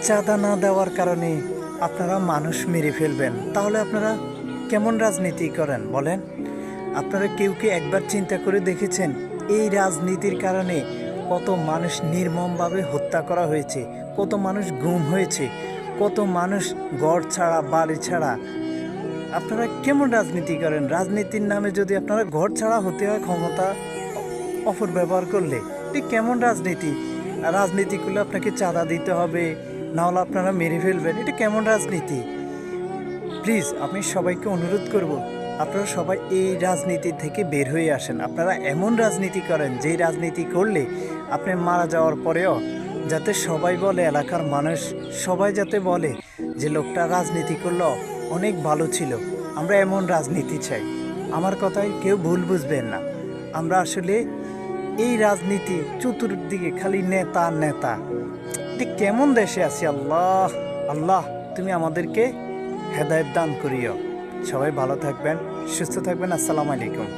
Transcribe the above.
চাঁদা না দেওয়ার কারণে আপনারা মানুষ মেরে ফেলবেন, তাহলে আপনারা কেমন রাজনীতি করেন বলেন? আপনারা কেউ কি একবার চিন্তা করে দেখেছেন এই রাজনীতির কারণে কত মানুষ নির্মমভাবে হত্যা করা হয়েছে, কত মানুষ গুম হয়েছে, কত মানুষ ঘর ছাড়া বাড়ি ছাড়া? আপনারা কেমন রাজনীতি করেন? রাজনীতির নামে যদি আপনারা ঘর ছাড়া হতে হয় ক্ষমতা অপব্যবহার করলে, এটি কেমন রাজনীতি? রাজনীতি করলে আপনাকে চাঁদা দিতে হবে, নাহলে আপনারা মেরে ফেলবেন, এটা কেমন রাজনীতি? প্লিজ আমি সবাইকে অনুরোধ করব, আপনারা সবাই এই রাজনীতি থেকে বের হয়ে আসেন। আপনারা এমন রাজনীতি করেন যেই রাজনীতি করলে আপনি মারা যাওয়ার পরেও যাতে সবাই বলে, এলাকার মানুষ সবাই যাতে বলে যে লোকটা রাজনীতি করলো অনেক ভালো ছিল। আমরা এমন রাজনীতি চাই। আমার কথায় কেউ ভুল বুঝবেন না। আমরা আসলে এই রাজনীতি চতুর্দিকে খালি নেতা নেতা, এটি কেমন দেশে আছি? আল্লাহ আল্লাহ, তুমি আমাদেরকে হেদায়েত দান করিও। সবাই ভালো থাকবেন, সুস্থ থাকবেন। আসসালামু আলাইকুম।